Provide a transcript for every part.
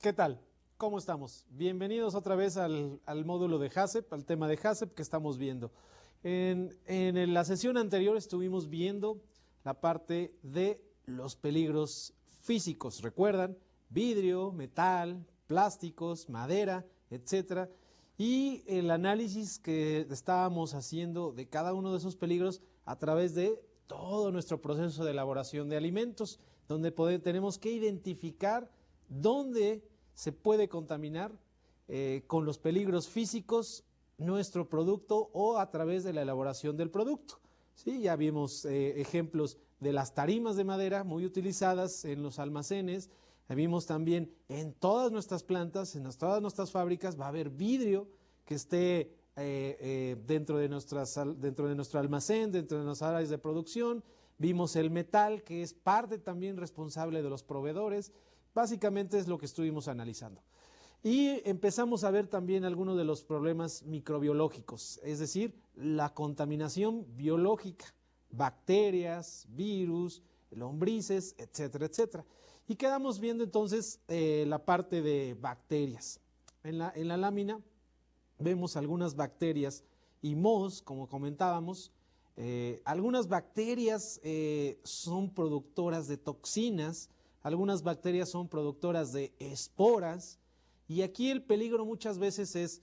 ¿Qué tal? ¿Cómo estamos? Bienvenidos otra vez al módulo de HACCP, al tema de HACCP que estamos viendo. En la sesión anterior estuvimos viendo la parte de los peligros físicos. ¿Recuerdan? Vidrio, metal, plásticos, madera, etcétera. Y el análisis que estábamos haciendo de cada uno de esos peligros a través de todo nuestro proceso de elaboración de alimentos, donde tenemos que identificar dónde se puede contaminar con los peligros físicos nuestro producto o a través de la elaboración del producto. ¿Sí? Ya vimos ejemplos de las tarimas de madera muy utilizadas en los almacenes. Vimos también en todas nuestras plantas, todas nuestras fábricas, va a haber vidrio que esté dentro de nuestro almacén, dentro de nuestras áreas de producción. Vimos el metal, que es parte también responsable de los proveedores. Básicamente es lo que estuvimos analizando. Y empezamos a ver también algunos de los problemas microbiológicos, es decir, la contaminación biológica, bacterias, virus, lombrices, etcétera, etcétera. Y quedamos viendo entonces la parte de bacterias. En la lámina vemos algunas bacterias y mohos, como comentábamos. Algunas bacterias son productoras de toxinas, algunas bacterias son productoras de esporas, y aquí el peligro muchas veces es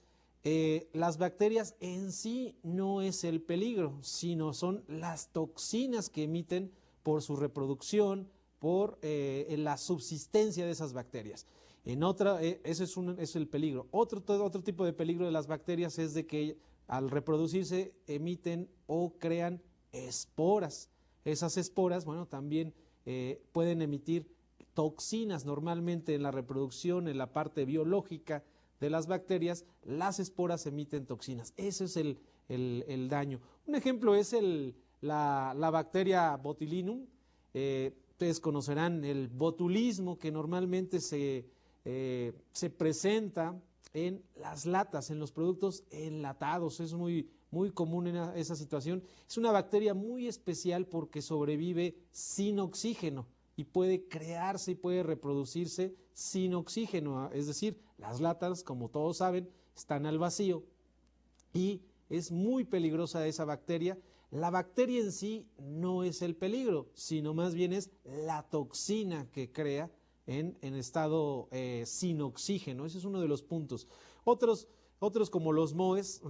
las bacterias en sí no es el peligro, sino son las toxinas que emiten por su reproducción, por la subsistencia de esas bacterias. Ese es el peligro. Otro tipo de peligro de las bacterias es de que al reproducirse emiten o crean esporas. Esas esporas, bueno, también pueden emitir toxinas. Normalmente en la reproducción, en la parte biológica de las bacterias, las esporas emiten toxinas. Ese es el daño. Un ejemplo es la bacteria botulinum. Ustedes conocerán el botulismo, que normalmente se presenta en las latas, en los productos enlatados. Es muy común en esa situación. Es una bacteria muy especial porque sobrevive sin oxígeno y puede crearse y puede reproducirse sin oxígeno. Es decir, las latas, como todos saben, están al vacío y es muy peligrosa esa bacteria. La bacteria en sí no es el peligro, sino más bien es la toxina que crea en estado sin oxígeno. Ese es uno de los puntos. Otros como los mohes,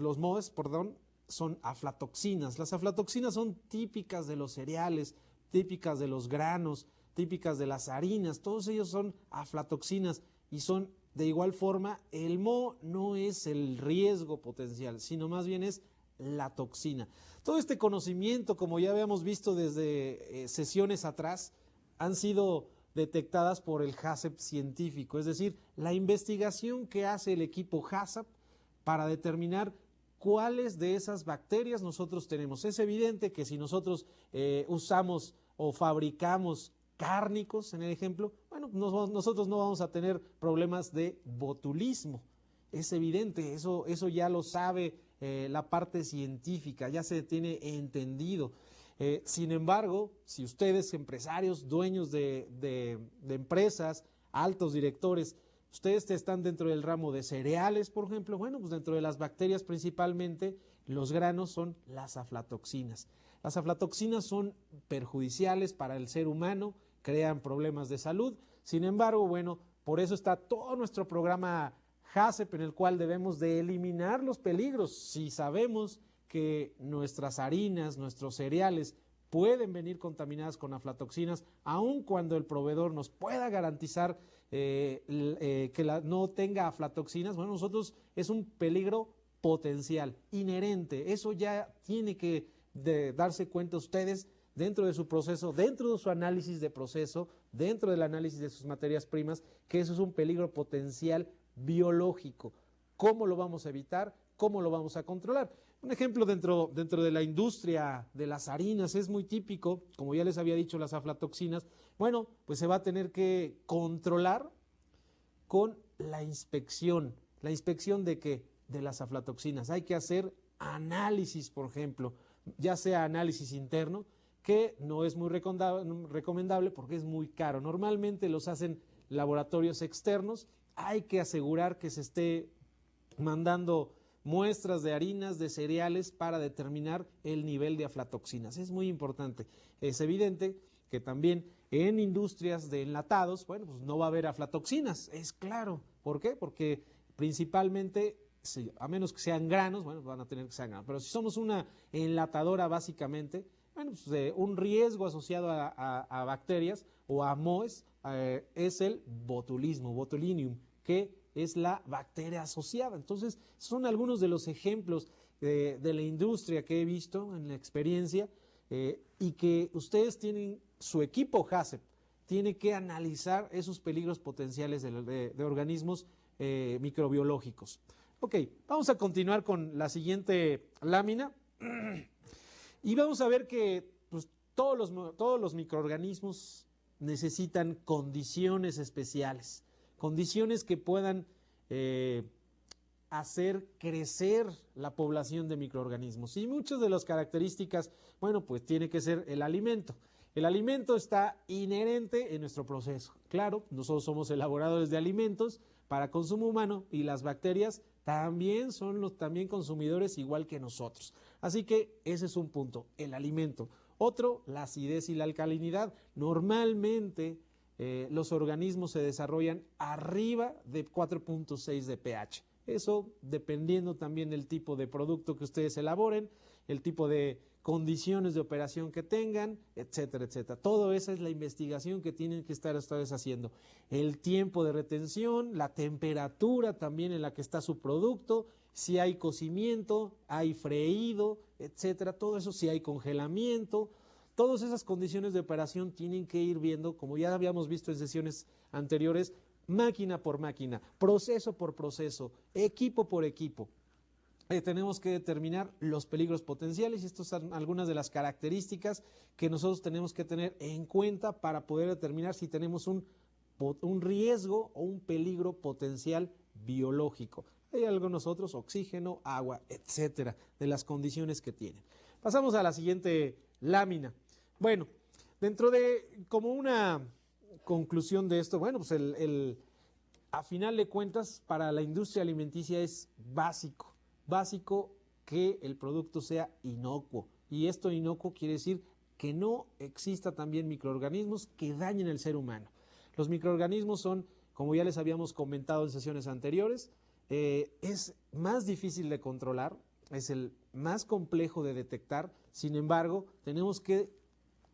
son aflatoxinas. Las aflatoxinas son típicas de los cereales, típicas de los granos, típicas de las harinas. Todos ellos son aflatoxinas y son de igual forma. El moho no es el riesgo potencial, sino más bien es la toxina. Todo este conocimiento, como ya habíamos visto desde sesiones atrás, han sido detectadas por el HACCP científico, es decir, la investigación que hace el equipo HACCP para determinar cuáles de esas bacterias nosotros tenemos. Es evidente que si nosotros usamos o fabricamos cárnicos, en el ejemplo, bueno, nosotros no vamos a tener problemas de botulismo. Es evidente, eso ya lo sabe la parte científica, ya se tiene entendido. Sin embargo, si ustedes, empresarios, dueños de empresas, altos directores, ustedes están dentro del ramo de cereales, por ejemplo, bueno, pues dentro de las bacterias principalmente, los granos son las aflatoxinas. Las aflatoxinas son perjudiciales para el ser humano, crean problemas de salud. Sin embargo, bueno, por eso está todo nuestro programa HACCP, en el cual debemos de eliminar los peligros. Si sabemos que nuestras harinas, nuestros cereales pueden venir contaminadas con aflatoxinas, aun cuando el proveedor nos pueda garantizar que no tenga aflatoxinas, bueno, nosotros es un peligro potencial, inherente. Eso ya tiene que darse cuenta ustedes dentro de su proceso, dentro de su análisis de proceso, dentro del análisis de sus materias primas, que eso es un peligro potencial biológico. ¿Cómo lo vamos a evitar? ¿Cómo lo vamos a controlar? Un ejemplo dentro de la industria de las harinas es muy típico, como ya les había dicho, las aflatoxinas. Bueno, pues se va a tener que controlar con la inspección. ¿La inspección de qué? De las aflatoxinas. Hay que hacer análisis, por ejemplo, ya sea análisis interno, que no es muy recomendable porque es muy caro. Normalmente los hacen laboratorios externos hay que asegurar que se esté mandando muestras de harinas, de cereales para determinar el nivel de aflatoxinas. Es muy importante. Es evidente que también en industrias de enlatados, bueno, pues no va a haber aflatoxinas, es claro. ¿Por qué? Porque principalmente, a menos que sean granos, bueno, van a tener que ser granos, pero si somos una enlatadora básicamente, bueno, pues un riesgo asociado a bacterias o a MOES es el botulismo, Botulinum, que es la bacteria asociada. Entonces, son algunos de los ejemplos de la industria que he visto en la experiencia y que ustedes tienen, su equipo HACCP tiene que analizar esos peligros potenciales de organismos microbiológicos. Ok, vamos a continuar con la siguiente lámina y vamos a ver que pues, todos los microorganismos necesitan condiciones especiales, condiciones que puedan hacer crecer la población de microorganismos. Y muchas de las características, bueno, pues tiene que ser el alimento. El alimento está inherente en nuestro proceso. Claro, nosotros somos elaboradores de alimentos para consumo humano y las bacterias también son los consumidores igual que nosotros. Así que ese es un punto, el alimento. Otro, la acidez y la alcalinidad. Normalmente los organismos se desarrollan arriba de 4.6 de pH. Eso dependiendo también del tipo de producto que ustedes elaboren, el tipo de condiciones de operación que tengan, etcétera, etcétera. Todo eso es la investigación que tienen que estar ustedes haciendo. El tiempo de retención, la temperatura también en la que está su producto, si hay cocimiento, hay freído, etcétera. Todo eso, si hay congelamiento. Todas esas condiciones de operación tienen que ir viendo, como ya habíamos visto en sesiones anteriores, máquina por máquina, proceso por proceso, equipo por equipo. Tenemos que determinar los peligros potenciales y estas son algunas de las características que nosotros tenemos que tener en cuenta para poder determinar si tenemos un riesgo o un peligro potencial biológico. Hay algunos otros, oxígeno, agua, etcétera, de las condiciones que tienen. Pasamos a la siguiente lámina. Bueno, dentro de como una conclusión de esto, bueno, pues a final de cuentas para la industria alimenticia es básico que el producto sea inocuo. Y esto inocuo quiere decir que no exista también microorganismos que dañen al ser humano. Los microorganismos son, como ya les habíamos comentado en sesiones anteriores, es más difícil de controlar, es el más complejo de detectar. Sin embargo, tenemos que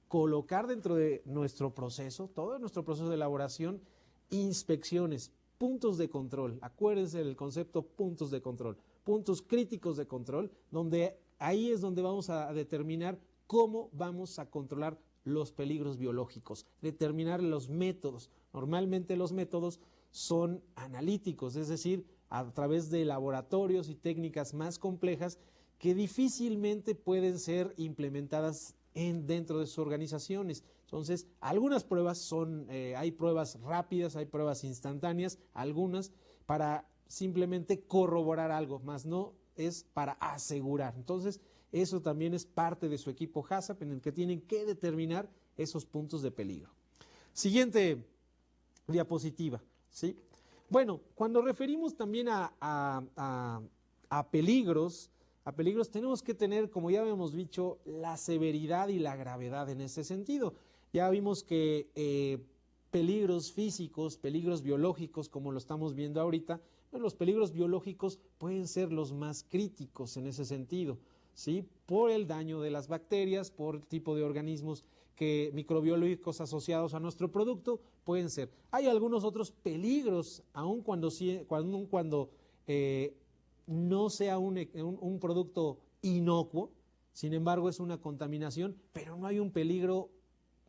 colocar dentro de nuestro proceso, todo nuestro proceso de elaboración, inspecciones, puntos de control. Acuérdense del concepto puntos de control, puntos críticos de control, donde ahí es donde vamos a determinar cómo vamos a controlar los peligros biológicos, determinar los métodos. Normalmente los métodos son analíticos, es decir, a través de laboratorios y técnicas más complejas que difícilmente pueden ser implementadas dentro de sus organizaciones. Entonces, algunas pruebas hay pruebas rápidas, hay pruebas instantáneas, algunas para simplemente corroborar algo, más no es para asegurar. Entonces, eso también es parte de su equipo HACCP en el que tienen que determinar esos puntos de peligro. Siguiente diapositiva, ¿sí? Bueno, cuando referimos también a peligros, tenemos que tener, como ya habíamos dicho, la severidad y la gravedad en ese sentido. Ya vimos que peligros físicos, peligros biológicos, como lo estamos viendo ahorita, bueno, los peligros biológicos pueden ser los más críticos en ese sentido, ¿sí? Por el daño de las bacterias, por el tipo de organismos microbiológicos asociados a nuestro producto, pueden ser. Hay algunos otros peligros, aun cuando no sea un producto inocuo, sin embargo es una contaminación, pero no hay un peligro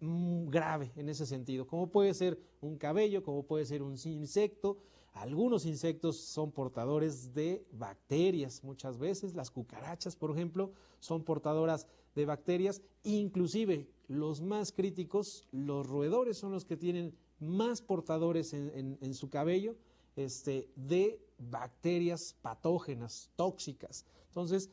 grave en ese sentido, como puede ser un cabello, como puede ser un insecto. Algunos insectos son portadores de bacterias, muchas veces las cucarachas, por ejemplo, son portadoras de bacterias, inclusive los más críticos, los roedores son los que tienen más portadores en su cabello de bacterias patógenas, tóxicas. Entonces,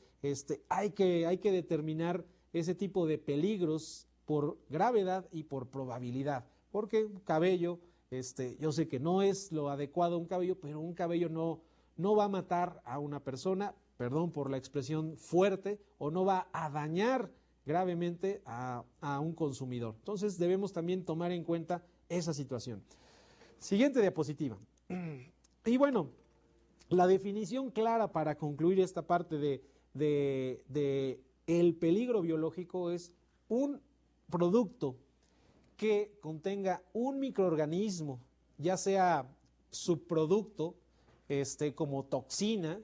hay que determinar ese tipo de peligros por gravedad y por probabilidad, porque cabello, Yo sé que no es lo adecuado un cabello, pero un cabello no va a matar a una persona, perdón por la expresión fuerte, o no va a dañar gravemente a un consumidor. Entonces debemos también tomar en cuenta esa situación. Siguiente diapositiva. Y bueno, la definición clara para concluir esta parte de el peligro biológico es un producto que contenga un microorganismo, ya sea subproducto, como toxina,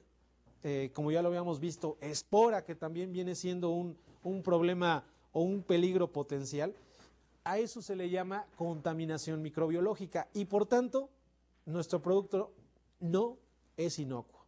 como ya lo habíamos visto, espora, que también viene siendo un problema o un peligro potencial. A eso se le llama contaminación microbiológica y por tanto nuestro producto no es inocuo.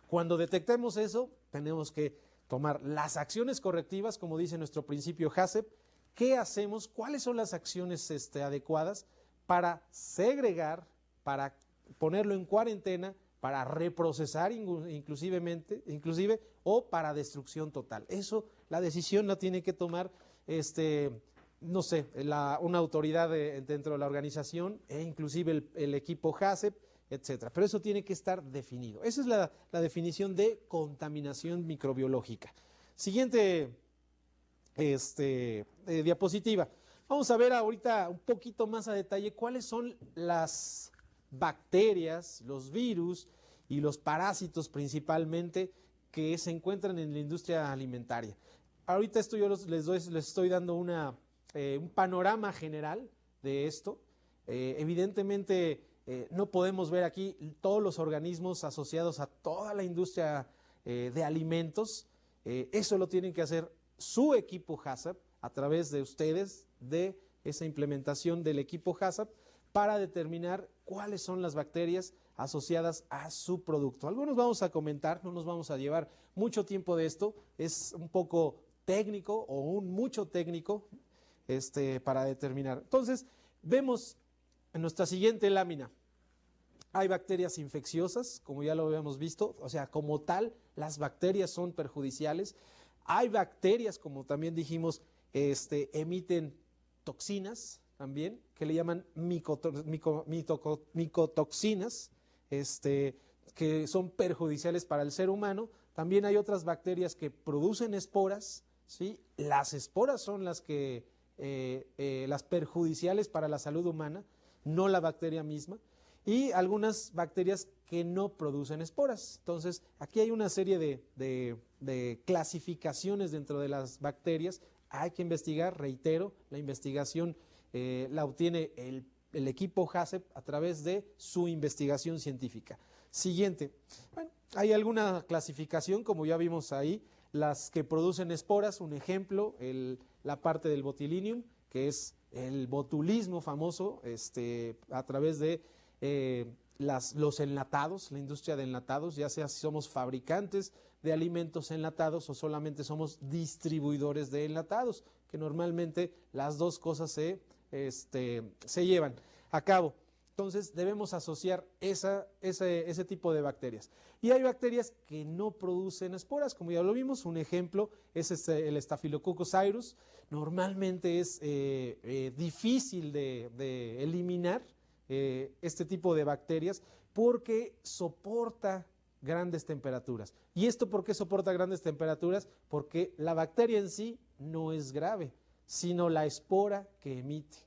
Cuando detectemos eso, tenemos que tomar las acciones correctivas, como dice nuestro principio HACCP. ¿Qué hacemos? ¿Cuáles son las acciones adecuadas para segregar, para ponerlo en cuarentena, para reprocesar inclusive o para destrucción total? Eso, la decisión la tiene que tomar no sé, una autoridad dentro de la organización e inclusive el equipo HACCP, etcétera. Pero eso tiene que estar definido. Esa es la definición de contaminación microbiológica. Siguiente diapositiva. Vamos a ver ahorita un poquito más a detalle cuáles son las bacterias, los virus y los parásitos principalmente que se encuentran en la industria alimentaria. Ahorita esto yo les estoy dando un panorama general de esto. Evidentemente no podemos ver aquí todos los organismos asociados a toda la industria de alimentos. Eso lo tienen que hacer su equipo HACCP a través de ustedes, de esa implementación del equipo HACCP, para determinar cuáles son las bacterias asociadas a su producto. Algunos vamos a comentar, no nos vamos a llevar mucho tiempo de esto, es un poco técnico o mucho técnico para determinar. Entonces, vemos en nuestra siguiente lámina, hay bacterias infecciosas, como ya lo habíamos visto, o sea, como tal, las bacterias son perjudiciales. Hay bacterias, como también dijimos, emiten toxinas también, que le llaman micotoxinas, que son perjudiciales para el ser humano. También hay otras bacterias que producen esporas, ¿sí? Las esporas son las perjudiciales para la salud humana, no la bacteria misma. Y algunas bacterias que no producen esporas. Entonces, aquí hay una serie de clasificaciones dentro de las bacterias. Hay que investigar, reitero, la investigación la obtiene el equipo HACCP a través de su investigación científica. Siguiente. Bueno, hay alguna clasificación, como ya vimos ahí, las que producen esporas, un ejemplo, la parte del botulinum, que es el botulismo famoso, a través de los enlatados, la industria de enlatados, ya sea si somos fabricantes de alimentos enlatados o solamente somos distribuidores de enlatados, que normalmente las dos cosas se llevan a cabo. Entonces debemos asociar ese tipo de bacterias. Y hay bacterias que no producen esporas, como ya lo vimos. Un ejemplo es el Staphylococcus aureus. Normalmente es difícil de eliminar este tipo de bacterias porque soporta grandes temperaturas. ¿Y esto por qué soporta grandes temperaturas? Porque la bacteria en sí no es grave, sino la espora que emite.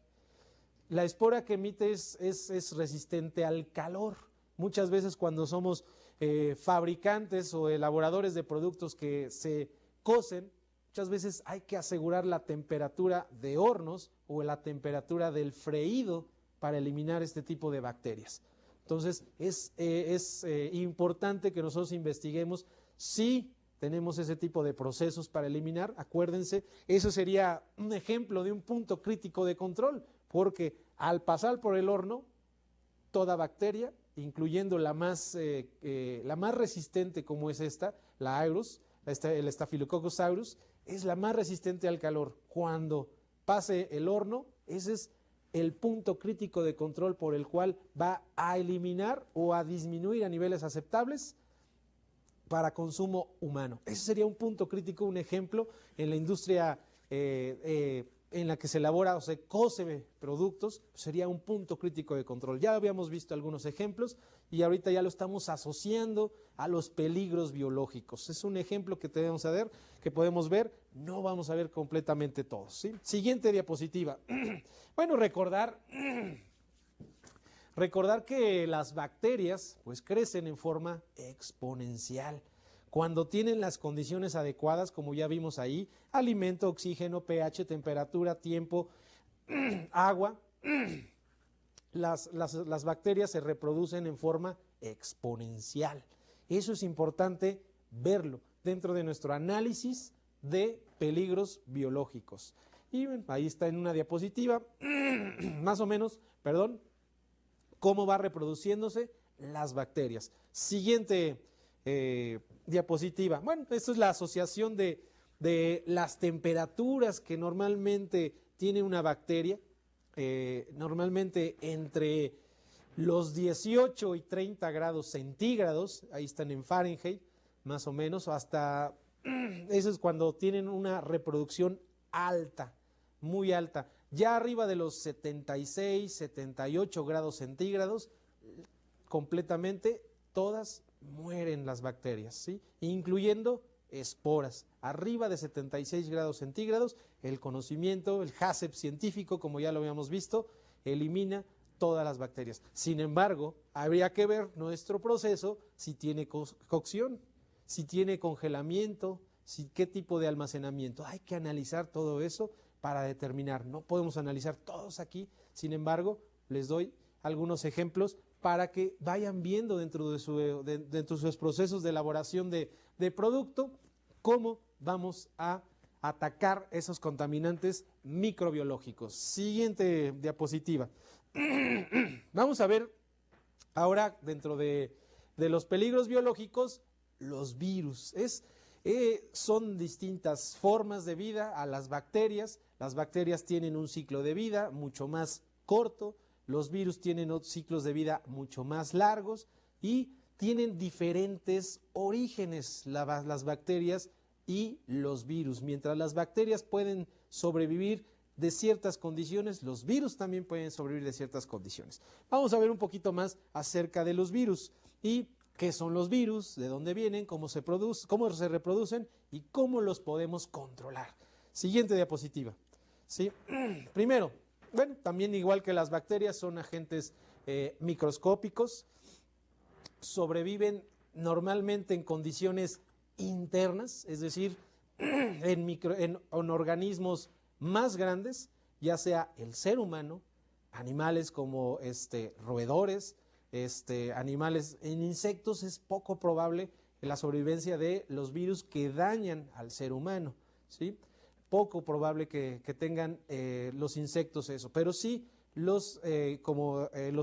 La espora que emite es resistente al calor. Muchas veces cuando somos fabricantes o elaboradores de productos que se cocen, muchas veces hay que asegurar la temperatura de hornos o la temperatura del freído para eliminar este tipo de bacterias. Entonces, es importante que nosotros investiguemos si tenemos ese tipo de procesos para eliminar. Acuérdense, eso sería un ejemplo de un punto crítico de control, porque al pasar por el horno, toda bacteria, incluyendo la más resistente como es la aureus, el Staphylococcus aureus, es la más resistente al calor. Cuando pase el horno, ese es el punto crítico de control por el cual va a eliminar o a disminuir a niveles aceptables para consumo humano. Ese sería un punto crítico, un ejemplo en la industria en la que se elabora o se cose productos, sería un punto crítico de control. Ya habíamos visto algunos ejemplos y ahorita ya lo estamos asociando a los peligros biológicos. Es un ejemplo que tenemos a ver, que podemos ver, no vamos a ver completamente todos, ¿sí? Siguiente diapositiva. Bueno, recordar que las bacterias pues crecen en forma exponencial. Cuando tienen las condiciones adecuadas, como ya vimos ahí, alimento, oxígeno, pH, temperatura, tiempo, agua, las bacterias se reproducen en forma exponencial. Eso es importante verlo dentro de nuestro análisis de peligros biológicos. Y bueno, ahí está en una diapositiva, más o menos, cómo va reproduciéndose las bacterias. Siguiente diapositiva. Bueno, esto es la asociación de las temperaturas que normalmente tiene una bacteria, normalmente entre los 18 y 30 grados centígrados, ahí están en Fahrenheit, más o menos, hasta, eso es cuando tienen una reproducción alta, muy alta. Ya arriba de los 76, 78 grados centígrados, completamente todas mueren las bacterias, ¿sí? Incluyendo esporas. Arriba de 76 grados centígrados, el conocimiento, el HACCP científico, como ya lo habíamos visto, elimina todas las bacterias. Sin embargo, habría que ver nuestro proceso si tiene cocción, si tiene congelamiento, qué tipo de almacenamiento. Hay que analizar todo eso para determinar. No podemos analizar todos aquí, sin embargo, les doy algunos ejemplos para que vayan viendo dentro de sus procesos de elaboración de producto cómo vamos a atacar esos contaminantes microbiológicos. Siguiente diapositiva. Vamos a ver ahora dentro de los peligros biológicos los virus. Son distintas formas de vida a las bacterias. Las bacterias tienen un ciclo de vida mucho más corto. Los virus tienen ciclos de vida mucho más largos y tienen diferentes orígenes las bacterias y los virus. Mientras las bacterias pueden sobrevivir de ciertas condiciones, los virus también pueden sobrevivir de ciertas condiciones. Vamos a ver un poquito más acerca de los virus y qué son los virus, de dónde vienen, cómo se reproducen y cómo los podemos controlar. Siguiente diapositiva. ¿Sí? Primero, bueno, también igual que las bacterias son agentes microscópicos, sobreviven normalmente en condiciones internas, es decir, en organismos más grandes, ya sea el ser humano, animales como roedores, animales, en insectos es poco probable la sobrevivencia de los virus que dañan al ser humano, ¿sí? Poco probable que tengan los insectos eso, pero sí los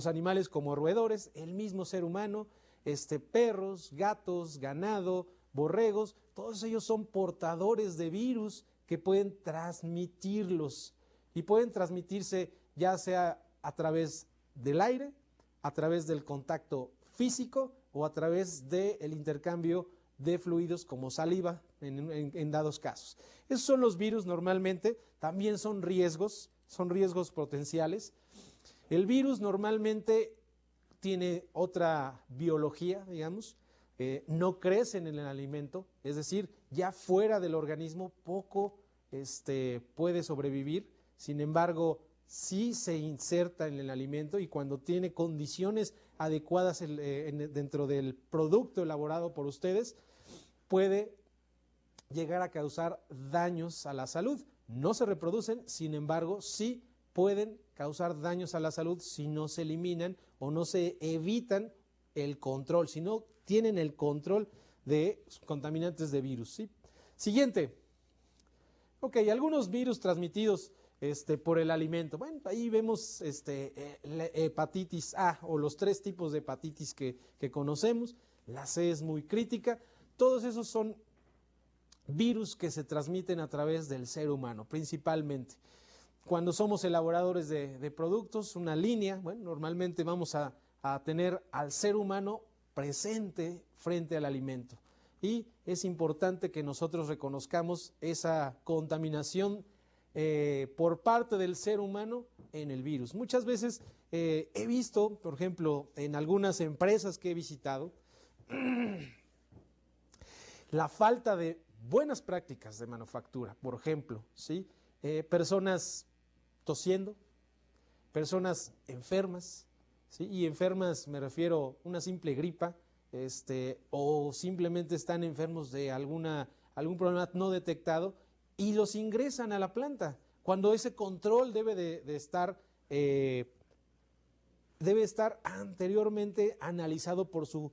animales como roedores, el mismo ser humano, perros, gatos, ganado, borregos, todos ellos son portadores de virus que pueden transmitirlos y pueden transmitirse ya sea a través del aire, a través del contacto físico o a través del intercambio de fluidos como saliva en dados casos. Esos son los virus normalmente, también son riesgos potenciales. El virus normalmente tiene otra biología, digamos, no crecen en el alimento, es decir, ya fuera del organismo poco puede sobrevivir, sin embargo, sí se inserta en el alimento y cuando tiene condiciones adecuadas dentro del producto elaborado por ustedes, puede llegar a causar daños a la salud. No se reproducen, sin embargo, sí pueden causar daños a la salud si no se eliminan o no se evitan el control, si no tienen el control de contaminantes de virus, ¿sí? Siguiente. Ok, algunos virus transmitidos por el alimento. Bueno, ahí vemos la hepatitis A o los 3 tipos de hepatitis que conocemos. La C es muy crítica. Todos esos son virus que se transmiten a través del ser humano, principalmente. Cuando somos elaboradores de productos, una línea, bueno, normalmente vamos a tener al ser humano presente frente al alimento. Y es importante que nosotros reconozcamos esa contaminación por parte del ser humano en el virus. Muchas veces he visto, por ejemplo, en algunas empresas que he visitado, la falta de buenas prácticas de manufactura, por ejemplo, ¿sí? Personas tosiendo, personas enfermas, ¿sí? Y enfermas me refiero a una simple gripa, o simplemente están enfermos de algún problema no detectado y los ingresan a la planta, cuando ese control debe estar anteriormente analizado por su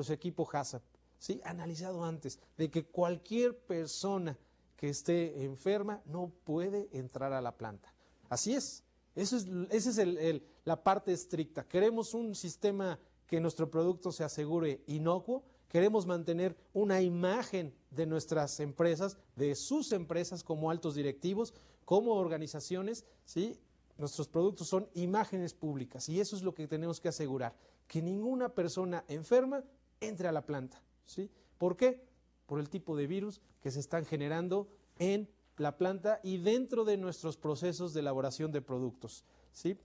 equipo HACCP, ¿sí? Analizado antes, de que cualquier persona que esté enferma no puede entrar a la planta. Así es, esa es la parte estricta. Queremos un sistema que nuestro producto se asegure inocuo, queremos mantener una imagen de nuestras empresas, de sus empresas como altos directivos, como organizaciones, ¿sí? Nuestros productos son imágenes públicas y eso es lo que tenemos que asegurar, que ninguna persona enferma entre a la planta, ¿sí? ¿Por qué? Por el tipo de virus que se están generando en la planta y dentro de nuestros procesos de elaboración de productos, ¿sí?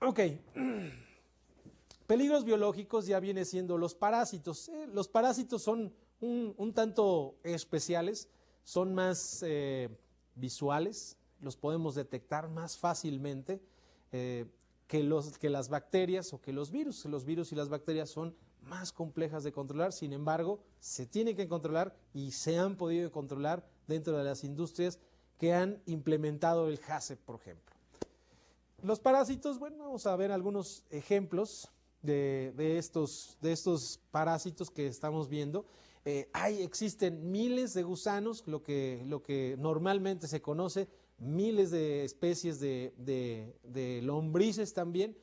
Ok. Peligros biológicos ya viene siendo los parásitos. Los parásitos son un tanto especiales, son más visuales, los podemos detectar más fácilmente que las bacterias o que los virus. Los virus y las bacterias son más complejas de controlar, sin embargo, se tienen que controlar y se han podido controlar dentro de las industrias que han implementado el HACCP, por ejemplo. Los parásitos, bueno, vamos a ver algunos ejemplos de estos parásitos que estamos viendo. Existen miles de gusanos, lo que normalmente se conoce, miles de especies de lombrices también.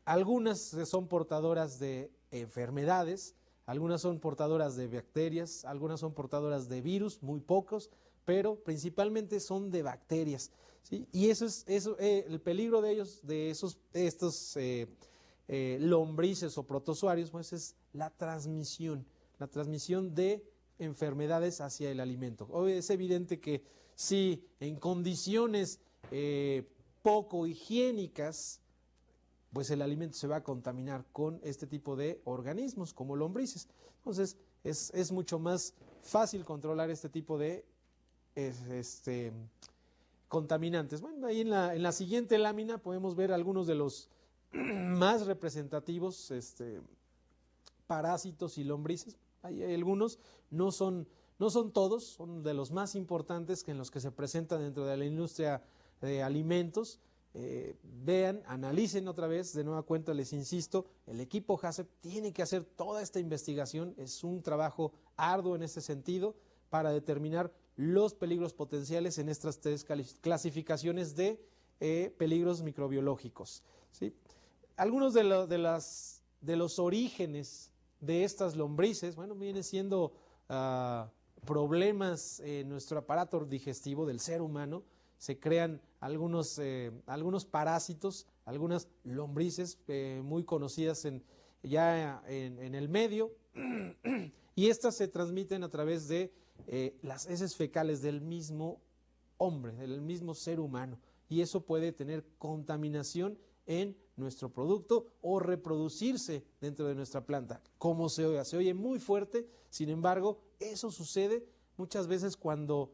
Algunas son portadoras de enfermedades, algunas son portadoras de bacterias, algunas son portadoras de virus, muy pocos, pero principalmente son de bacterias, ¿sí? Y el peligro de ellos, estos lombrices o protozoarios, pues es la transmisión de enfermedades hacia el alimento. Hoy es evidente que si en condiciones poco higiénicas, pues el alimento se va a contaminar con este tipo de organismos como lombrices. Entonces es mucho más fácil controlar este tipo de contaminantes. Bueno, ahí en la siguiente lámina podemos ver algunos de los más representativos parásitos y lombrices. Hay algunos, no son todos, son de los más importantes en los que se presentan dentro de la industria de alimentos. Vean, analicen otra vez, de nueva cuenta les insisto, el equipo HACCP tiene que hacer toda esta investigación, es un trabajo arduo en este sentido para determinar los peligros potenciales en estas tres clasificaciones de peligros microbiológicos, ¿sí? Algunos de los orígenes de estas lombrices, bueno, viene siendo problemas en nuestro aparato digestivo del ser humano. Se crean algunos parásitos, algunas lombrices muy conocidas ya en el medio, y estas se transmiten a través de las heces fecales del mismo hombre, del mismo ser humano, y eso puede tener contaminación en nuestro producto o reproducirse dentro de nuestra planta. Como se oye muy fuerte, sin embargo, eso sucede muchas veces cuando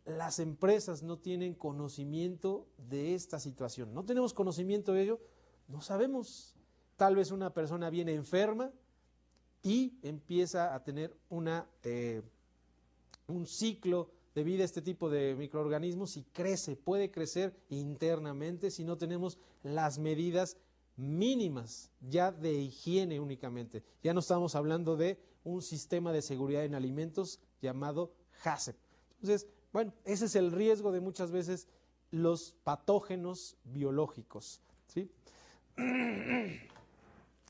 las empresas no tienen conocimiento de esta situación. No tenemos conocimiento de ello, no sabemos. Tal vez una persona viene enferma y empieza a tener un ciclo de vida este tipo de microorganismos y puede crecer internamente si no tenemos las medidas mínimas ya de higiene únicamente. Ya no estamos hablando de un sistema de seguridad en alimentos llamado HACCP. Entonces, bueno, ese es el riesgo de muchas veces los patógenos biológicos, ¿sí?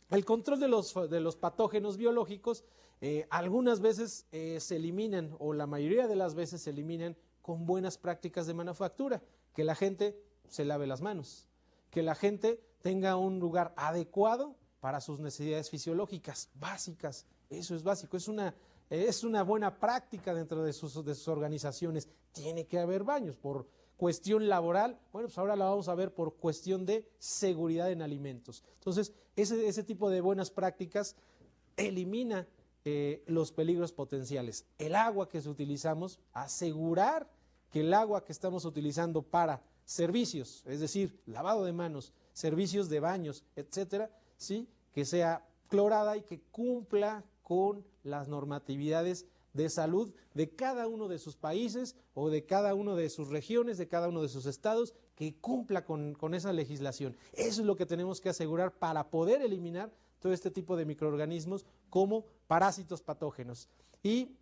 El control de los patógenos biológicos algunas veces se eliminan, o la mayoría de las veces se eliminan con buenas prácticas de manufactura, que la gente se lave las manos, que la gente tenga un lugar adecuado para sus necesidades fisiológicas básicas. Eso es básico, es una buena práctica dentro de sus organizaciones. Tiene que haber baños. Por cuestión laboral, bueno, pues ahora la vamos a ver por cuestión de seguridad en alimentos. Entonces, ese tipo de buenas prácticas elimina los peligros potenciales. El agua que utilizamos, asegurar que el agua que estamos utilizando para servicios, es decir, lavado de manos, servicios de baños, etcétera, ¿sí?, que sea clorada y que cumpla con las normatividades de salud de cada uno de sus países o de cada uno de sus regiones, de cada uno de sus estados, que cumpla con esa legislación. Eso es lo que tenemos que asegurar para poder eliminar todo este tipo de microorganismos como parásitos patógenos. Y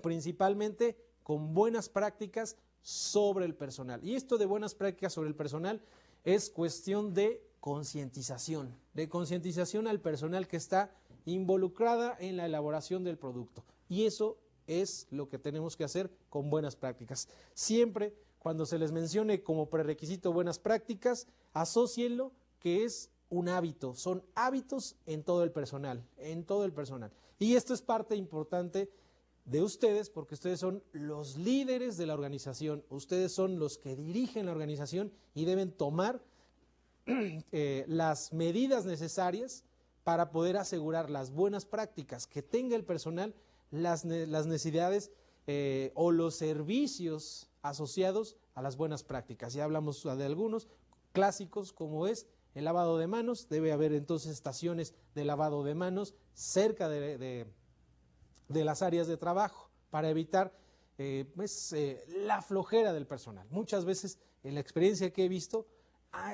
principalmente con buenas prácticas sobre el personal. Y esto de buenas prácticas sobre el personal es cuestión de concientización al personal que está involucrada en la elaboración del producto. Y eso es lo que tenemos que hacer con buenas prácticas. Siempre cuando se les mencione como prerequisito buenas prácticas, asócienlo que es un hábito, son hábitos en todo el personal, Y esto es parte importante de ustedes, porque ustedes son los líderes de la organización, ustedes son los que dirigen la organización y deben tomar las medidas necesarias para poder asegurar las buenas prácticas que tenga el personal, las necesidades o los servicios asociados a las buenas prácticas. Ya hablamos de algunos clásicos, como es el lavado de manos. Debe haber entonces estaciones de lavado de manos cerca de las áreas de trabajo para evitar la flojera del personal. Muchas veces, en la experiencia que he visto,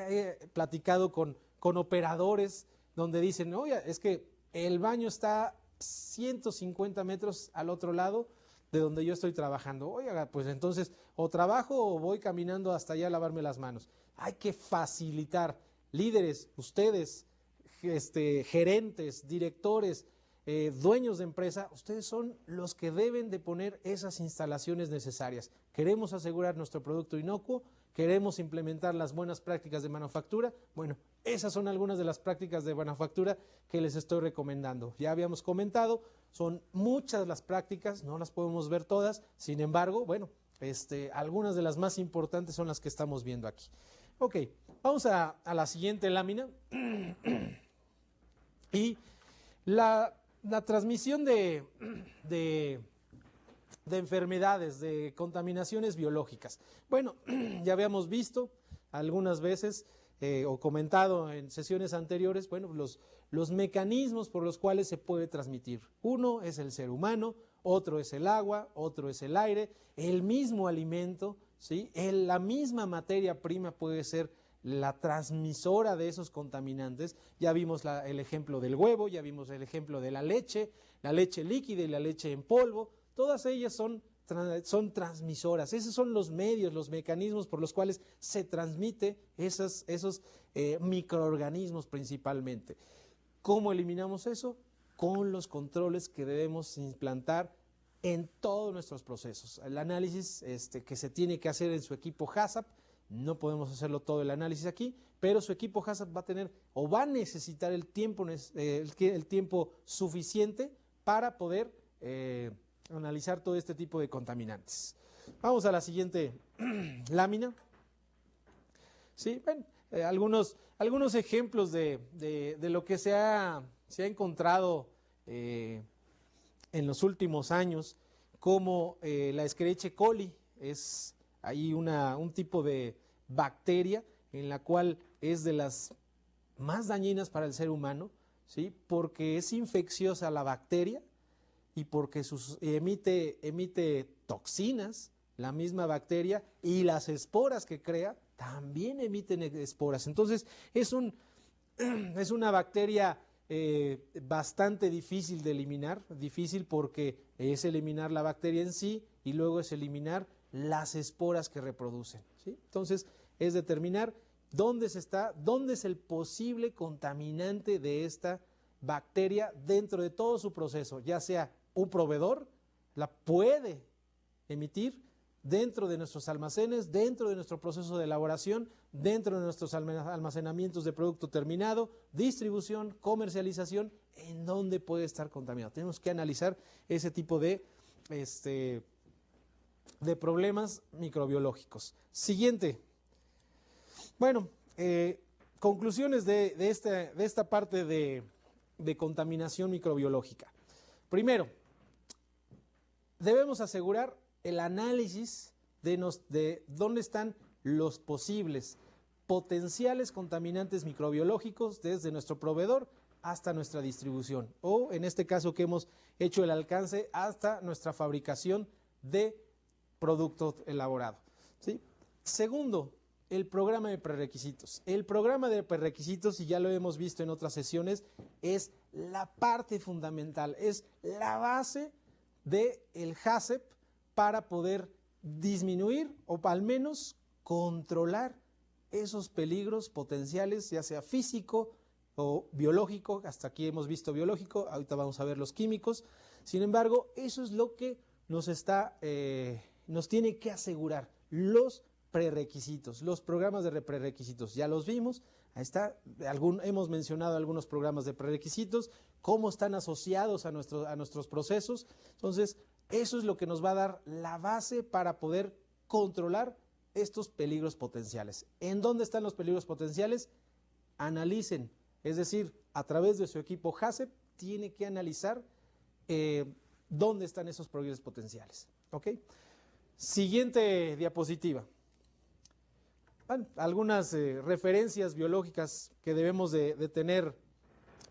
he platicado con operadores donde dicen, oye, es que el baño está 150 metros al otro lado de donde yo estoy trabajando. Oiga, pues entonces o trabajo o voy caminando hasta allá a lavarme las manos. Hay que facilitar, líderes, ustedes, gerentes, directores, dueños de empresa, ustedes son los que deben de poner esas instalaciones necesarias. Queremos asegurar nuestro producto inocuo, queremos implementar las buenas prácticas de manufactura. Bueno, esas son algunas de las prácticas de manufactura que les estoy recomendando. Ya habíamos comentado, son muchas las prácticas, no las podemos ver todas, sin embargo, bueno, algunas de las más importantes son las que estamos viendo aquí. Ok, vamos a la siguiente lámina. Y la transmisión de enfermedades, de contaminaciones biológicas. Bueno, ya habíamos visto algunas veces o comentado en sesiones anteriores, bueno, los mecanismos por los cuales se puede transmitir. Uno es el ser humano, otro es el agua, otro es el aire, el mismo alimento, ¿sí? La misma materia prima puede ser la transmisora de esos contaminantes. Ya vimos el ejemplo del huevo, ya vimos el ejemplo de la leche líquida y la leche en polvo. Todas ellas son transmisoras. Esos son los medios, los mecanismos por los cuales se transmite esos microorganismos principalmente. ¿Cómo eliminamos eso? Con los controles que debemos implantar en todos nuestros procesos. El análisis que se tiene que hacer en su equipo HACCP, no podemos hacerlo todo el análisis aquí, pero su equipo HACCP va a tener o va a necesitar el tiempo suficiente para poder analizar todo este tipo de contaminantes. Vamos a la siguiente lámina. Sí, bueno, algunos ejemplos de lo que se ha encontrado en los últimos años, como la Escherichia coli, es ahí un tipo de bacteria en la cual es de las más dañinas para el ser humano, ¿sí? Porque es infecciosa la bacteria y porque emite toxinas, la misma bacteria, y las esporas que crea también emiten esporas. Entonces es una bacteria bastante difícil de eliminar, difícil porque es eliminar la bacteria en sí y luego es eliminar las esporas que reproducen, ¿sí? Entonces es determinar dónde es el posible contaminante de esta bacteria dentro de todo su proceso, ya sea un proveedor la puede emitir dentro de nuestros almacenes, dentro de nuestro proceso de elaboración, dentro de nuestros almacenamientos de producto terminado, distribución, comercialización, en dónde puede estar contaminado. Tenemos que analizar ese tipo de de problemas microbiológicos. Siguiente. Bueno, conclusiones de esta parte de contaminación microbiológica. Primero, debemos asegurar el análisis de dónde están los posibles potenciales contaminantes microbiológicos desde nuestro proveedor hasta nuestra distribución, o en este caso que hemos hecho el alcance hasta nuestra fabricación de producto elaborado, ¿sí? Segundo, el programa de prerequisitos. El programa de prerequisitos, y ya lo hemos visto en otras sesiones, es la parte fundamental, es la base del HACCP para poder disminuir o al menos controlar esos peligros potenciales, ya sea físico o biológico. Hasta aquí hemos visto biológico, ahorita vamos a ver los químicos. Sin embargo, eso es lo que nos tiene que asegurar los prerequisitos, los programas de prerequisitos. Ya los vimos, ahí está, hemos mencionado algunos programas de prerequisitos, cómo están asociados a nuestros procesos. Entonces, eso es lo que nos va a dar la base para poder controlar estos peligros potenciales. ¿En dónde están los peligros potenciales? Analicen, es decir, a través de su equipo HACCP tiene que analizar dónde están esos peligros potenciales. ¿Ok? Siguiente diapositiva. Bueno, algunas referencias biológicas que debemos de tener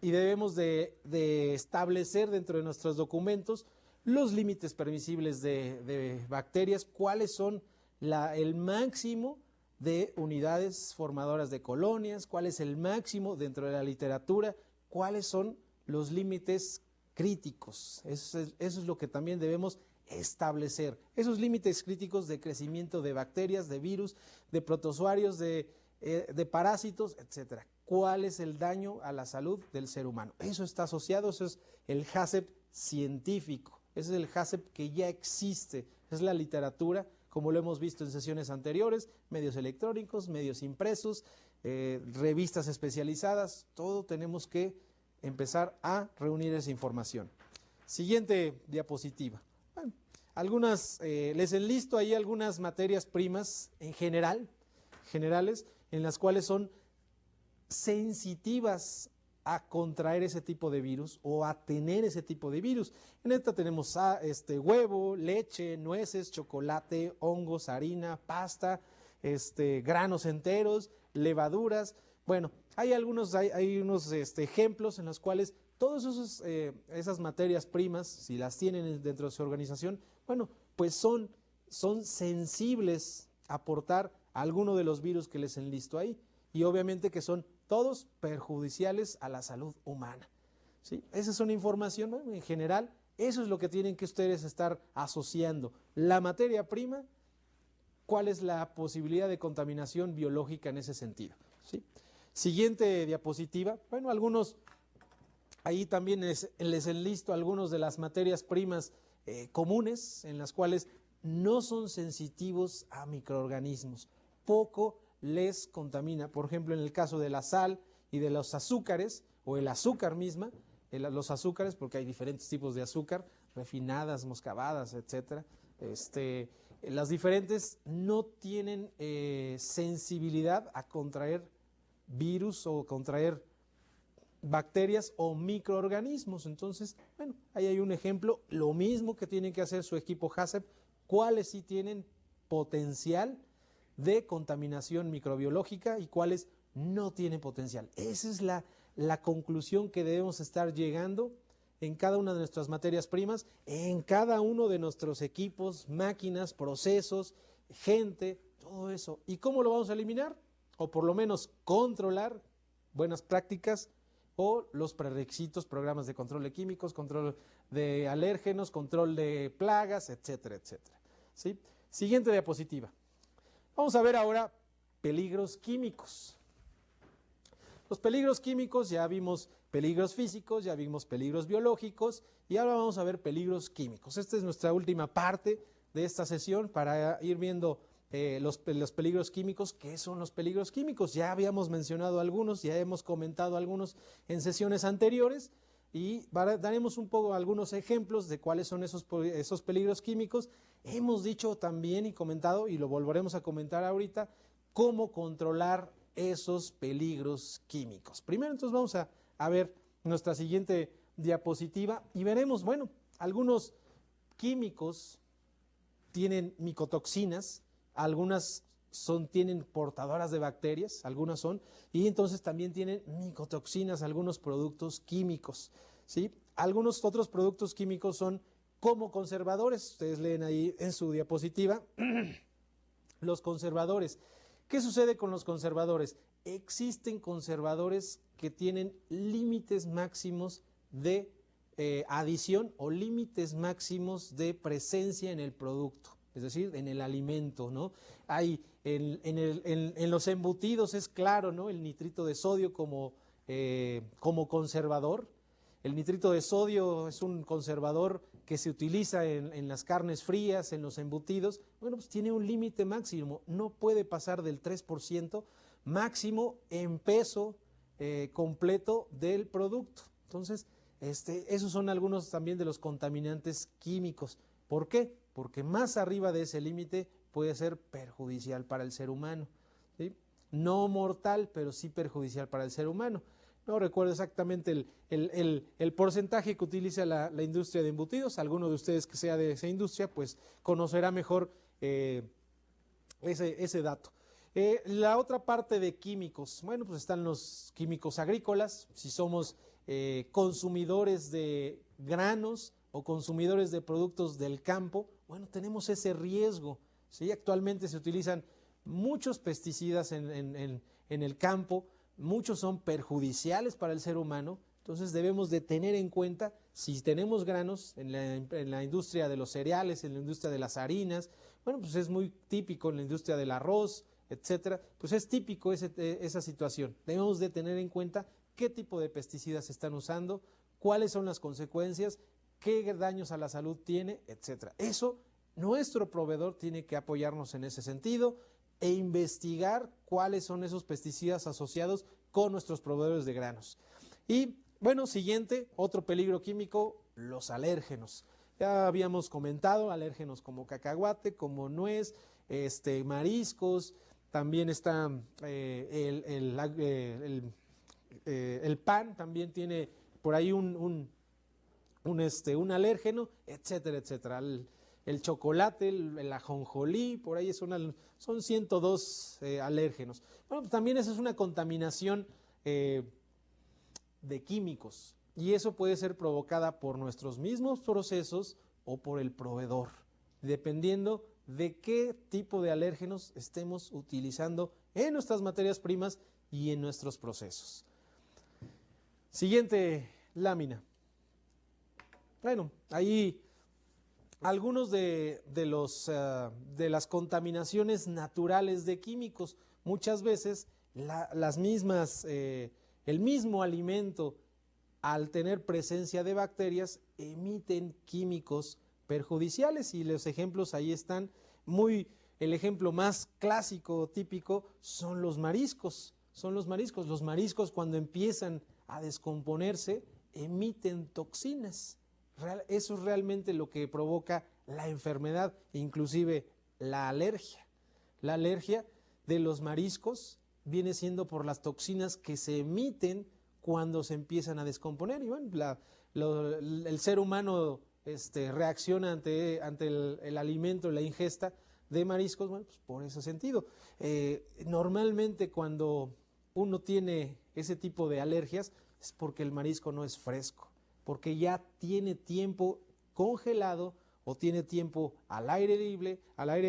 y debemos de establecer dentro de nuestros documentos: los límites permisibles de bacterias, cuáles son el máximo de unidades formadoras de colonias, cuál es el máximo dentro de la literatura, cuáles son los límites críticos. Eso es lo que también debemos establecer, esos límites críticos de crecimiento de bacterias, de virus, de protozoarios, de parásitos, etcétera. ¿Cuál es el daño a la salud del ser humano? Eso está asociado, eso es el HACCP científico, ese es el HACCP que ya existe, es la literatura, como lo hemos visto en sesiones anteriores, medios electrónicos, medios impresos, revistas especializadas, todo tenemos que empezar a reunir esa información. Siguiente diapositiva. Bueno, les enlisto ahí algunas materias primas generales, en las cuales son sensitivas a contraer ese tipo de virus o a tener ese tipo de virus. En esta tenemos huevo, leche, nueces, chocolate, hongos, harina, pasta, granos enteros, levaduras. Bueno, hay unos ejemplos en los cuales todas esas materias primas, si las tienen dentro de su organización, bueno, pues son sensibles a aportar alguno de los virus que les enlisto ahí, y obviamente que son todos perjudiciales a la salud humana, ¿sí? Esa es una información, ¿no? En general, eso es lo que tienen que ustedes estar asociando. La materia prima, ¿cuál es la posibilidad de contaminación biológica en ese sentido? ¿Sí? Siguiente diapositiva. Bueno, ahí también les enlisto algunos de las materias primas comunes en las cuales no son sensitivos a microorganismos. Poco les contamina. Por ejemplo, en el caso de la sal y de los azúcares, o el azúcar misma, los azúcares, porque hay diferentes tipos de azúcar, refinadas, moscavadas, etcétera. Las diferentes no tienen sensibilidad a contraer virus o contraer bacterias o microorganismos. Entonces, bueno, ahí hay un ejemplo, lo mismo que tiene que hacer su equipo HACCP, cuáles sí tienen potencial de contaminación microbiológica y cuáles no tienen potencial. Esa es la conclusión que debemos estar llegando en cada una de nuestras materias primas, en cada uno de nuestros equipos, máquinas, procesos, gente, todo eso. ¿Y cómo lo vamos a eliminar? O por lo menos controlar buenas prácticas o los prerequisitos, programas de control de químicos, control de alérgenos, control de plagas, etcétera, etcétera. ¿Sí? Siguiente diapositiva. Vamos a ver ahora peligros químicos. Los peligros químicos, ya vimos peligros físicos, ya vimos peligros biológicos y ahora vamos a ver peligros químicos. Esta es nuestra última parte de esta sesión para ir viendo los peligros químicos. ¿Qué son los peligros químicos? Ya habíamos mencionado algunos, ya hemos comentado algunos en sesiones anteriores. y daremos un poco algunos ejemplos de cuáles son esos peligros químicos. Hemos dicho también y comentado, y lo volveremos a comentar ahorita, cómo controlar esos peligros químicos. Primero, entonces, vamos a ver nuestra siguiente diapositiva y veremos, bueno, algunos químicos tienen micotoxinas, algunas tienen portadoras de bacterias, algunas son, y entonces también tienen micotoxinas, algunos productos químicos, ¿sí? Algunos otros productos químicos son como conservadores, ustedes leen ahí en su diapositiva, los conservadores. ¿Qué sucede con los conservadores? Existen conservadores que tienen límites máximos de adición o límites máximos de presencia en el producto, es decir, en el alimento, ¿no? Hay en los embutidos es claro, ¿no? El nitrito de sodio como conservador. El nitrito de sodio es un conservador que se utiliza en las carnes frías, en los embutidos. Bueno, pues tiene un límite máximo, no puede pasar del 3% máximo en peso completo del producto. Entonces, esos son algunos también de los contaminantes químicos. ¿Por qué? Porque más arriba de ese límite puede ser perjudicial para el ser humano, ¿sí? No mortal, pero sí perjudicial para el ser humano. No recuerdo exactamente el porcentaje que utiliza la industria de embutidos. Alguno de ustedes que sea de esa industria, pues conocerá mejor ese dato. La otra parte de químicos, bueno, pues están los químicos agrícolas. Si somos consumidores de granos o consumidores de productos del campo, bueno, tenemos ese riesgo, ¿sí? Actualmente se utilizan muchos pesticidas en el campo, muchos son perjudiciales para el ser humano, entonces debemos de tener en cuenta, si tenemos granos en la industria de los cereales, en la industria de las harinas, bueno, pues es muy típico en la industria del arroz, etcétera, pues es típico esa situación. Debemos de tener en cuenta qué tipo de pesticidas se están usando, cuáles son las consecuencias, qué daños a la salud tiene, etcétera. Eso, nuestro proveedor tiene que apoyarnos en ese sentido e investigar cuáles son esos pesticidas asociados con nuestros proveedores de granos. Y bueno, siguiente, otro peligro químico, los alérgenos. Ya habíamos comentado, alérgenos como cacahuate, como nuez, mariscos, también está el pan, también tiene por ahí un alérgeno, etcétera, etcétera. El chocolate, el ajonjolí, por ahí son 102 alérgenos. Bueno, pues también esa es una contaminación de químicos y eso puede ser provocada por nuestros mismos procesos o por el proveedor, dependiendo de qué tipo de alérgenos estemos utilizando en nuestras materias primas y en nuestros procesos. Siguiente lámina. Bueno, ahí algunos de las contaminaciones naturales de químicos. Muchas veces el mismo alimento, al tener presencia de bacterias, emiten químicos perjudiciales y los ejemplos ahí están. El ejemplo más clásico, típico, son los mariscos. Los mariscos cuando empiezan a descomponerse emiten toxinas. Eso es realmente lo que provoca la enfermedad, inclusive la alergia. La alergia de los mariscos viene siendo por las toxinas que se emiten cuando se empiezan a descomponer. Y bueno, el ser humano reacciona ante el alimento, la ingesta de mariscos, bueno, pues por ese sentido. Normalmente cuando uno tiene ese tipo de alergias es porque el marisco no es fresco, porque ya tiene tiempo congelado o tiene tiempo al aire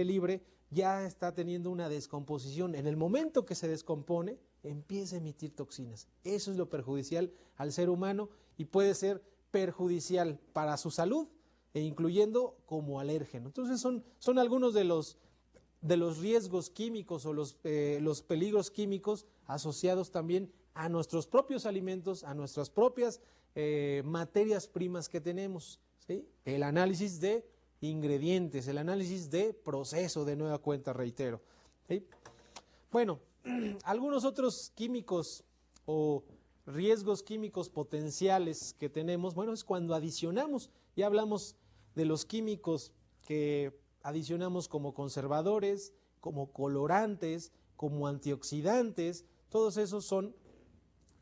libre, ya está teniendo una descomposición. En el momento que se descompone, empieza a emitir toxinas. Eso es lo perjudicial al ser humano y puede ser perjudicial para su salud, e incluyendo como alérgeno. Entonces son algunos de los riesgos químicos o los peligros químicos asociados también a nuestros propios alimentos, a nuestras propias materias primas que tenemos, ¿sí? El análisis de ingredientes, el análisis de proceso, de nueva cuenta, reitero, ¿sí? Bueno, algunos otros químicos o riesgos químicos potenciales que tenemos, bueno, es cuando adicionamos. Ya hablamos de los químicos que adicionamos como conservadores, como colorantes, como antioxidantes. Todos esos son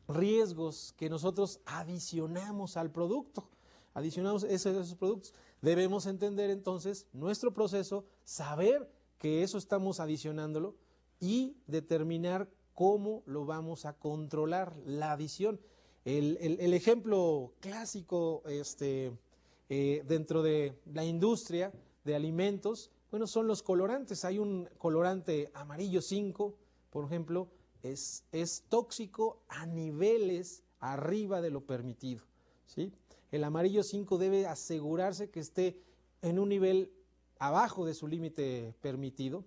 riesgos que nosotros adicionamos al producto. Adicionamos esos productos. Debemos entender entonces nuestro proceso, saber que eso estamos adicionándolo y determinar cómo lo vamos a controlar, la adición. El ejemplo clásico dentro de la industria de alimentos, bueno, son los colorantes. Hay un colorante amarillo 5, por ejemplo, es tóxico a niveles arriba de lo permitido, ¿sí? El amarillo 5 debe asegurarse que esté en un nivel abajo de su límite permitido.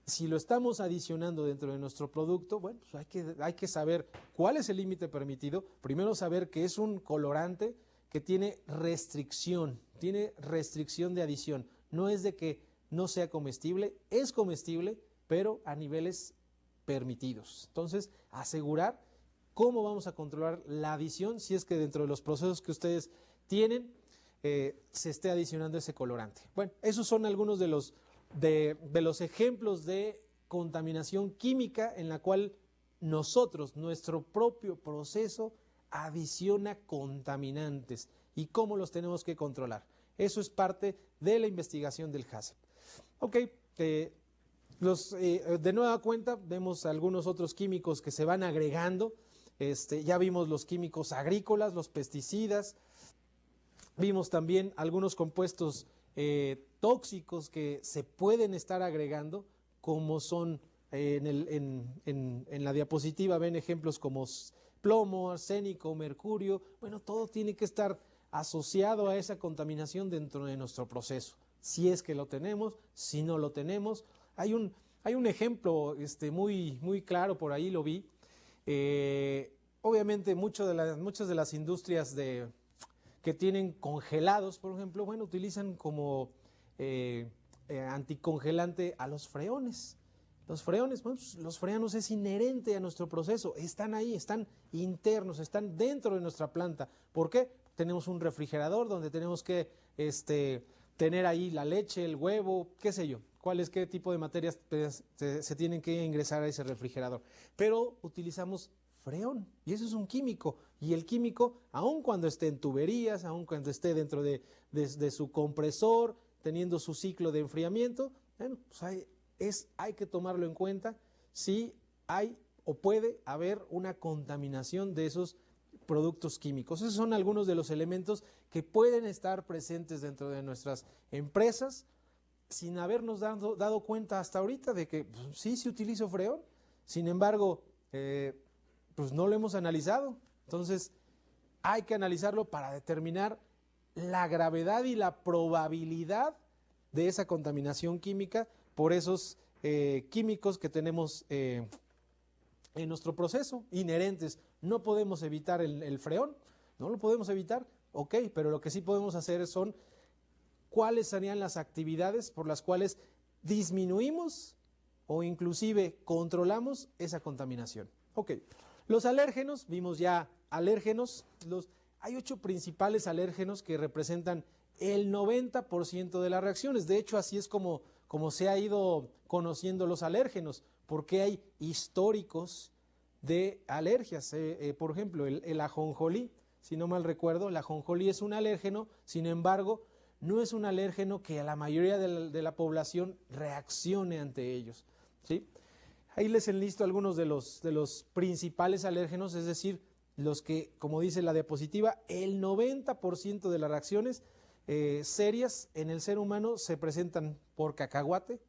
Si lo estamos adicionando dentro de nuestro producto, bueno, pues hay que saber cuál es el límite permitido. Primero saber que es un colorante que tiene restricción de adición. No es de que no sea comestible, es comestible, pero a niveles permitidos. Entonces, asegurar cómo vamos a controlar la adición si es que dentro de los procesos que ustedes tienen se esté adicionando ese colorante. Bueno, esos son algunos de los ejemplos de contaminación química en la cual nuestro propio proceso adiciona contaminantes y cómo los tenemos que controlar. Eso es parte de la investigación del HACCP. Ok, de nueva cuenta vemos algunos otros químicos que se van agregando. Ya vimos los químicos agrícolas, los pesticidas, vimos también algunos compuestos tóxicos que se pueden estar agregando, como son en la diapositiva, ven ejemplos como plomo, arsénico, mercurio. Bueno, todo tiene que estar asociado a esa contaminación dentro de nuestro proceso. Si es que lo tenemos, si no lo tenemos. Hay un ejemplo muy claro, por ahí lo vi. Obviamente muchas de las industrias que tienen congelados, por ejemplo, bueno, utilizan como anticongelante a los freones. Los freones, bueno, pues, los freones es inherente a nuestro proceso, están ahí, están internos, están dentro de nuestra planta. ¿Por qué? Tenemos un refrigerador donde tenemos que tener ahí la leche, el huevo, qué sé yo, qué tipo de materias se tienen que ingresar a ese refrigerador. Pero utilizamos freón y eso es un químico. Y el químico, aun cuando esté en tuberías, aun cuando esté dentro de su compresor, teniendo su ciclo de enfriamiento, bueno, pues hay que tomarlo en cuenta si hay o puede haber una contaminación de esos productos químicos. Esos son algunos de los elementos que pueden estar presentes dentro de nuestras empresas sin habernos dado cuenta hasta ahorita de que pues, sí utilizo freón, sin embargo, pues no lo hemos analizado. Entonces, hay que analizarlo para determinar la gravedad y la probabilidad de esa contaminación química por esos químicos que tenemos en nuestro proceso, inherentes. No podemos evitar el freón, no lo podemos evitar, ok, pero lo que sí podemos hacer son cuáles serían las actividades por las cuales disminuimos o inclusive controlamos esa contaminación. Ok, los alérgenos, vimos ya alérgenos, hay 8 principales alérgenos que representan el 90% de las reacciones. De hecho, así es como se ha ido conociendo los alérgenos, porque hay históricos de alergias. Por ejemplo, el ajonjolí, si no mal recuerdo, el ajonjolí es un alérgeno, sin embargo, no es un alérgeno que a la mayoría de la población reaccione ante ellos, ¿sí? Ahí les enlisto algunos de los principales alérgenos, es decir, los que, como dice la diapositiva, el 90% de las reacciones serias en el ser humano se presentan por cacahuate,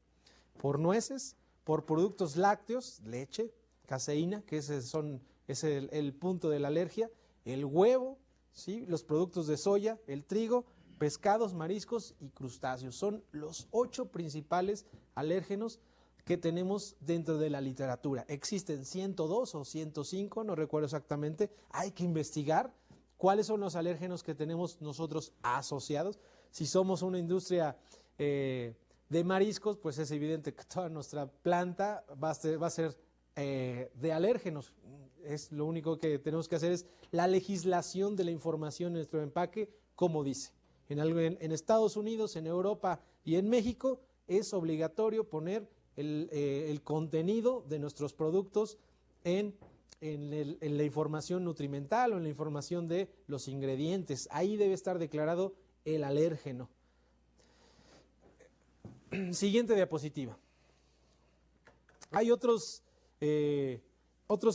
por nueces, por productos lácteos, leche, caseína, que es el punto de la alergia, el huevo, ¿sí? Los productos de soya, el trigo, pescados, mariscos y crustáceos. Son los 8 principales alérgenos que tenemos dentro de la literatura. Existen 102 o 105, no recuerdo exactamente. Hay que investigar cuáles son los alérgenos que tenemos nosotros asociados. Si somos una industria de mariscos, pues es evidente que toda nuestra planta va a ser de alérgenos. Es lo único que tenemos que hacer es la legislación de la información en nuestro empaque, como dice. En Estados Unidos, en Europa y en México es obligatorio poner el contenido de nuestros productos en la información nutrimental o en la información de los ingredientes. Ahí debe estar declarado el alérgeno. Siguiente diapositiva. Hay otros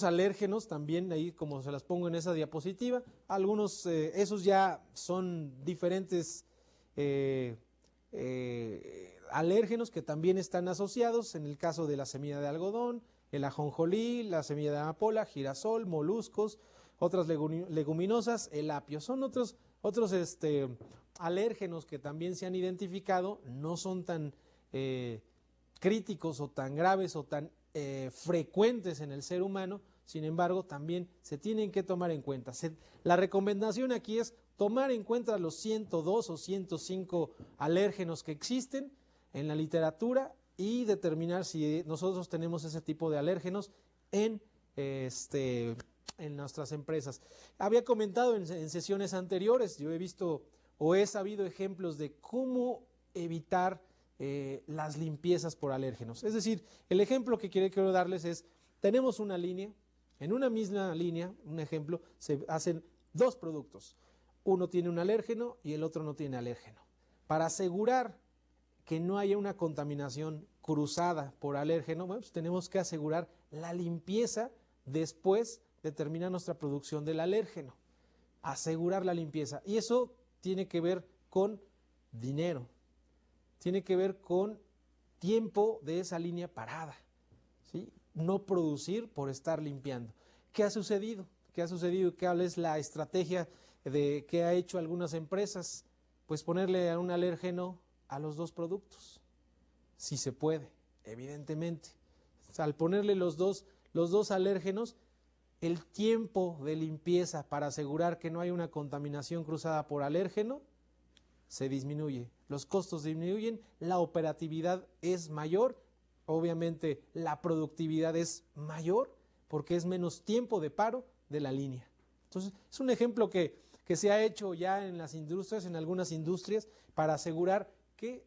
alérgenos también, ahí como se las pongo en esa diapositiva. Algunos, esos ya son diferentes alérgenos que también están asociados, en el caso de la semilla de algodón, el ajonjolí, la semilla de amapola, girasol, moluscos, otras leguminosas, el apio. Son otros alérgenos que también se han identificado, no son tan críticos o tan graves o tan frecuentes en el ser humano, sin embargo también se tienen que tomar en cuenta. La recomendación aquí es tomar en cuenta los 102 o 105 alérgenos que existen en la literatura y determinar si nosotros tenemos ese tipo de alérgenos en nuestras empresas. Había comentado en sesiones anteriores, yo he visto o he sabido ejemplos de cómo evitar las limpiezas por alérgenos. Es decir, el ejemplo que quiero darles es, tenemos una línea, en una misma línea, un ejemplo, se hacen dos productos. Uno tiene un alérgeno y el otro no tiene alérgeno. Para asegurar que no haya una contaminación cruzada por alérgeno, bueno, pues tenemos que asegurar la limpieza después de terminar nuestra producción del alérgeno. Asegurar la limpieza. Y eso tiene que ver con dinero. Tiene que ver con tiempo de esa línea parada, ¿sí? No producir por estar limpiando. ¿Qué ha sucedido? ¿Qué ha sucedido? ¿Cuál es la estrategia que ha hecho algunas empresas? Pues ponerle un alérgeno a los dos productos. Si se puede, evidentemente. O sea, al ponerle los dos alérgenos, el tiempo de limpieza para asegurar que no hay una contaminación cruzada por alérgeno se disminuye, los costos disminuyen, la operatividad es mayor, obviamente la productividad es mayor porque es menos tiempo de paro de la línea. Entonces, es un ejemplo que se ha hecho ya en las industrias, en algunas industrias, para asegurar que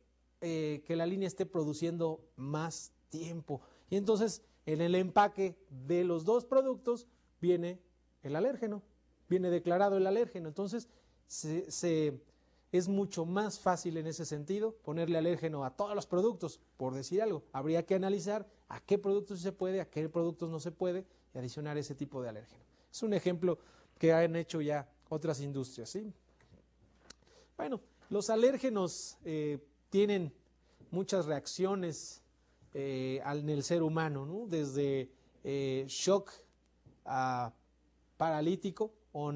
la línea esté produciendo más tiempo. Y entonces, en el empaque de los dos productos viene el alérgeno, viene declarado el alérgeno. Entonces, es mucho más fácil en ese sentido ponerle alérgeno a todos los productos, por decir algo. Habría que analizar a qué productos se puede, a qué productos no se puede y adicionar ese tipo de alérgeno. Es un ejemplo que han hecho ya otras industrias, ¿sí? Bueno, los alérgenos tienen muchas reacciones en el ser humano, ¿no? Desde shock paralítico o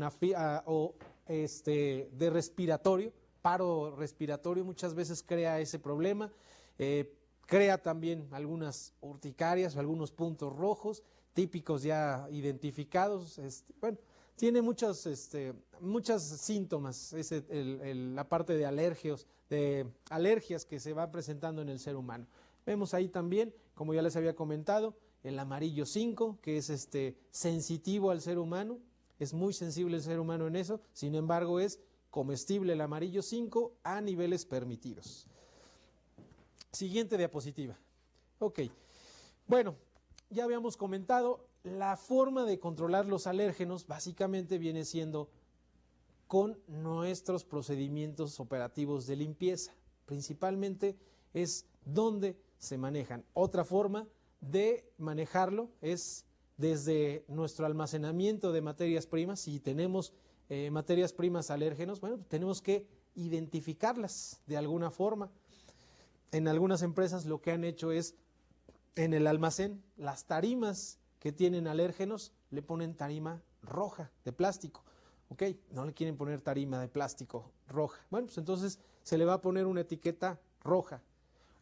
de respiratorio, paro respiratorio muchas veces crea ese problema, crea también algunas urticarias o algunos puntos rojos típicos ya identificados. Bueno, tiene muchos síntomas, la parte de alergias que se va presentando en el ser humano. Vemos ahí también, como ya les había comentado, el amarillo 5, que es sensitivo al ser humano, es muy sensible el ser humano en eso, sin embargo es comestible el amarillo 5 a niveles permitidos. Siguiente diapositiva. Ok, bueno, ya habíamos comentado, la forma de controlar los alérgenos básicamente viene siendo con nuestros procedimientos operativos de limpieza. Principalmente es donde se manejan. Otra forma de manejarlo es desde nuestro almacenamiento de materias primas. Si tenemos materias primas alérgenos, bueno, tenemos que identificarlas de alguna forma. En algunas empresas lo que han hecho es, en el almacén, las tarimas que tienen alérgenos, le ponen tarima roja de plástico. ¿Ok? No le quieren poner tarima de plástico roja. Bueno, pues entonces se le va a poner una etiqueta roja.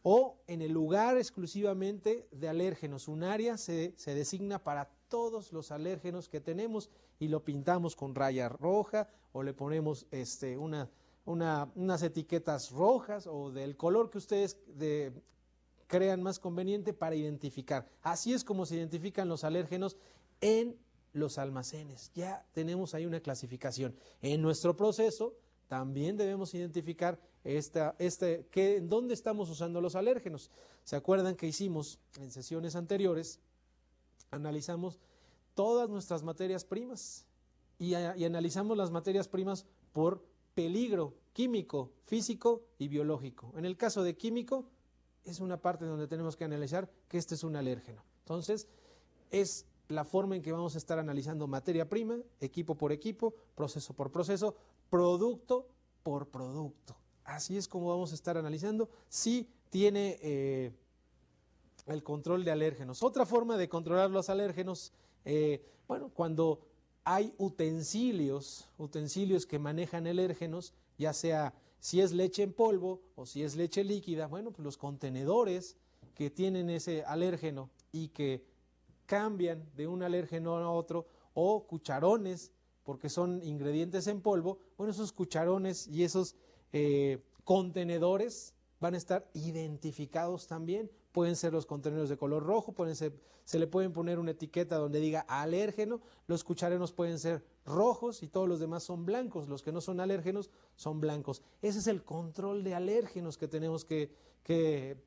O en el lugar exclusivamente de alérgenos, un área se designa para todos los alérgenos que tenemos y lo pintamos con raya roja o le ponemos unas etiquetas rojas o del color que ustedes crean más conveniente para identificar. Así es como se identifican los alérgenos en los almacenes. Ya tenemos ahí una clasificación. En nuestro proceso también debemos identificar en dónde estamos usando los alérgenos. ¿Se acuerdan que hicimos en sesiones anteriores? Analizamos todas nuestras materias primas y analizamos las materias primas por peligro químico, físico y biológico. En el caso de químico, es una parte donde tenemos que analizar que este es un alérgeno. Entonces, es la forma en que vamos a estar analizando materia prima, equipo por equipo, proceso por proceso, producto por producto. Así es como vamos a estar analizando si tiene el control de alérgenos. Otra forma de controlar los alérgenos, bueno, cuando hay utensilios que manejan alérgenos, ya sea si es leche en polvo o si es leche líquida, bueno, pues los contenedores que tienen ese alérgeno y que cambian de un alérgeno a otro, o cucharones, porque son ingredientes en polvo, bueno, esos cucharones y esos contenedores van a estar identificados también. Pueden ser los contenedores de color rojo, se le pueden poner una etiqueta donde diga alérgeno, los cucharones pueden ser rojos y todos los demás son blancos, los que no son alérgenos son blancos. Ese es el control de alérgenos que tenemos que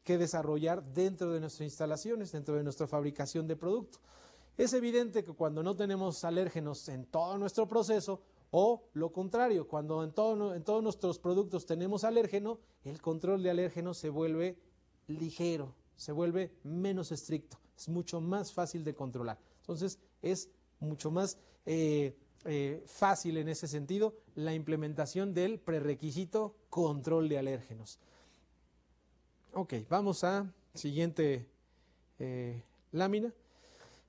desarrollar dentro de nuestras instalaciones, dentro de nuestra fabricación de producto. Es evidente que cuando no tenemos alérgenos en todo nuestro proceso, o lo contrario, cuando en todos nuestros productos tenemos alérgeno, el control de alérgenos se vuelve ligero, se vuelve menos estricto, es mucho más fácil de controlar. Entonces es mucho más fácil en ese sentido la implementación del prerequisito control de alérgenos. Ok, vamos a siguiente lámina.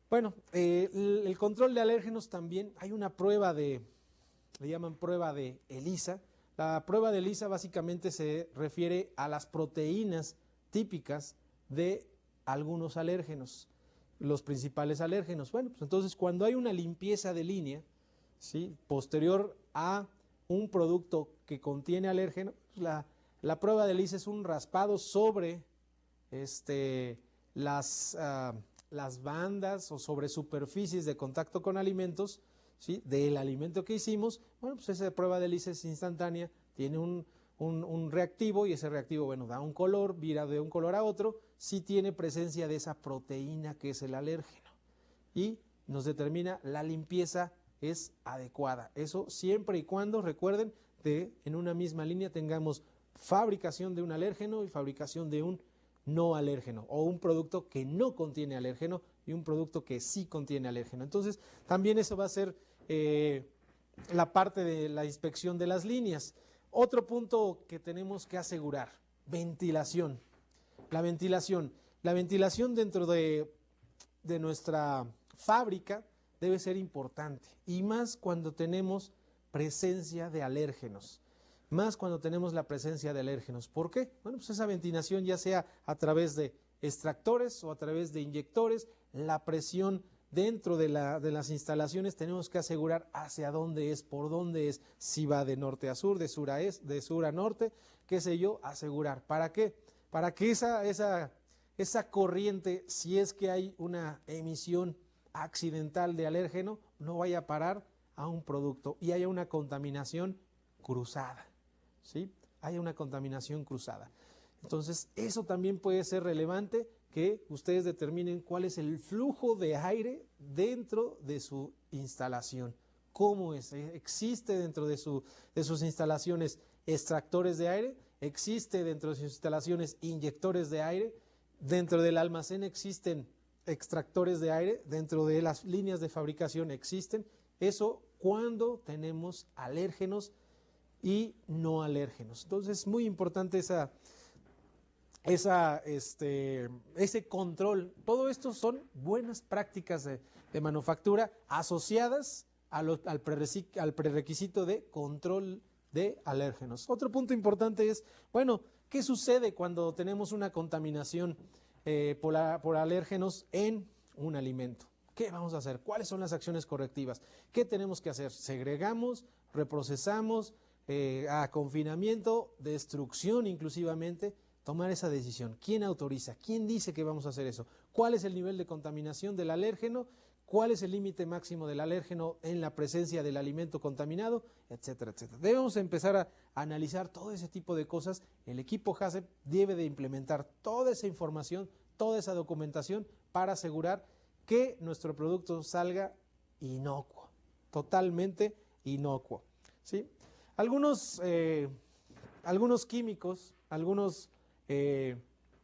Bueno, el control de alérgenos también hay una prueba le llaman prueba de ELISA. La prueba de ELISA básicamente se refiere a las proteínas típicas de algunos alérgenos, los principales alérgenos. Bueno, pues entonces cuando hay una limpieza de línea, ¿sí?, posterior a un producto que contiene alérgeno, la prueba de ELISA es un raspado sobre las bandas o sobre superficies de contacto con alimentos, ¿sí?, del alimento que hicimos. Bueno, pues esa prueba de ELISA es instantánea, tiene un reactivo y ese reactivo, bueno, da un color, vira de un color a otro, si tiene presencia de esa proteína que es el alérgeno y nos determina la limpieza es adecuada. Eso siempre y cuando, recuerden, en una misma línea tengamos fabricación de un alérgeno y fabricación de un no alérgeno, o un producto que no contiene alérgeno y un producto que sí contiene alérgeno. Entonces, también eso va a ser la parte de la inspección de las líneas. Otro punto que tenemos que asegurar, ventilación. La ventilación dentro de nuestra fábrica debe ser importante, y más cuando tenemos presencia de alérgenos. Más cuando tenemos la presencia de alérgenos. ¿Por qué? Bueno, pues esa ventilación, ya sea a través de extractores o a través de inyectores, la presión dentro de las instalaciones tenemos que asegurar hacia dónde es, por dónde es, si va de norte a sur, de sur a norte, qué sé yo, asegurar. ¿Para qué? Para que esa corriente, si es que hay una emisión accidental de alérgeno, no vaya a parar a un producto y haya una contaminación cruzada, ¿sí? Haya una contaminación cruzada. Entonces, eso también puede ser relevante, que ustedes determinen cuál es el flujo de aire dentro de su instalación. ¿Cómo es? ¿Existe dentro de sus instalaciones extractores de aire? ¿Existe dentro de sus instalaciones inyectores de aire? ¿Dentro del almacén existen extractores de aire? ¿Dentro de las líneas de fabricación existen? Eso cuando tenemos alérgenos y no alérgenos. Entonces es muy importante ese control. Todo esto son buenas prácticas de manufactura asociadas al prerequisito de control de alérgenos. Otro punto importante es, bueno, ¿qué sucede cuando tenemos una contaminación por alérgenos en un alimento? ¿Qué vamos a hacer? ¿Cuáles son las acciones correctivas? ¿Qué tenemos que hacer? ¿Segregamos? ¿Reprocesamos? ¿A confinamiento? ¿Destrucción inclusivamente? tomar esa decisión. ¿Quién autoriza? ¿Quién dice que vamos a hacer eso? ¿Cuál es el nivel de contaminación del alérgeno? ¿Cuál es el límite máximo del alérgeno en la presencia del alimento contaminado? Etcétera, etcétera. Debemos empezar a analizar todo ese tipo de cosas. El equipo HACCP debe de implementar toda esa información, toda esa documentación para asegurar que nuestro producto salga inocuo, totalmente inocuo, ¿sí? Algunos químicos, algunos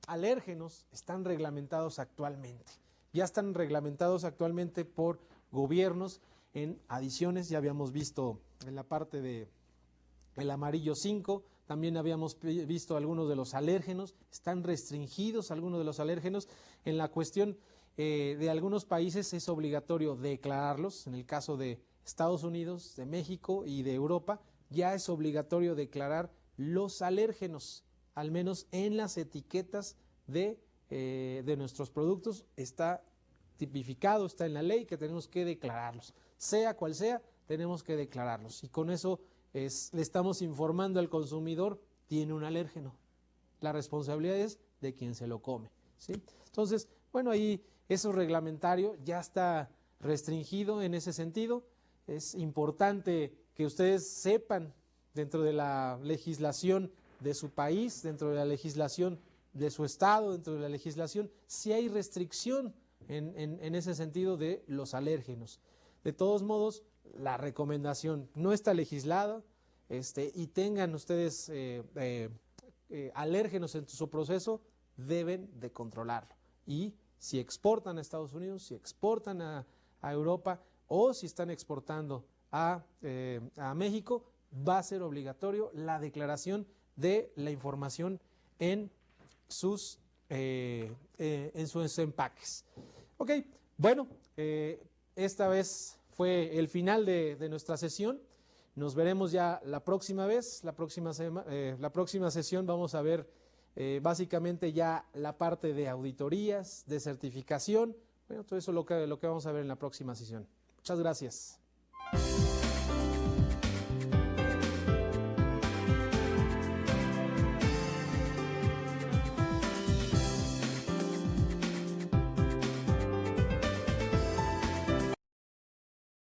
alérgenos están reglamentados actualmente. Ya están reglamentados actualmente por gobiernos en adiciones. Ya habíamos visto en la parte del amarillo 5, también habíamos visto algunos de los alérgenos. Están restringidos algunos de los alérgenos. En la cuestión de algunos países es obligatorio declararlos. En el caso de Estados Unidos, de México y de Europa, ya es obligatorio declarar los alérgenos, al menos en las etiquetas de nuestros productos. Está tipificado, está en la ley que tenemos que declararlos. Sea cual sea, tenemos que declararlos. Y con eso le estamos informando al consumidor, tiene un alérgeno. La responsabilidad es de quien se lo come, ¿sí? Entonces, bueno, ahí eso reglamentario ya está restringido en ese sentido. Es importante que ustedes sepan dentro de la legislación de su país, dentro de la legislación de su estado, dentro de la legislación, si hay restricción en ese sentido de los alérgenos. De todos modos, la recomendación no está legislada, y tengan ustedes alérgenos en su proceso, deben de controlarlo. Y si exportan a Estados Unidos, si exportan a Europa o si están exportando a México, va a ser obligatorio la declaración de la información en sus empaques. Ok, bueno, esta vez fue el final de nuestra sesión. Nos veremos ya la próxima vez. La próxima sesión vamos a ver básicamente ya la parte de auditorías, de certificación. Bueno, todo eso es lo que vamos a ver en la próxima sesión. Muchas gracias.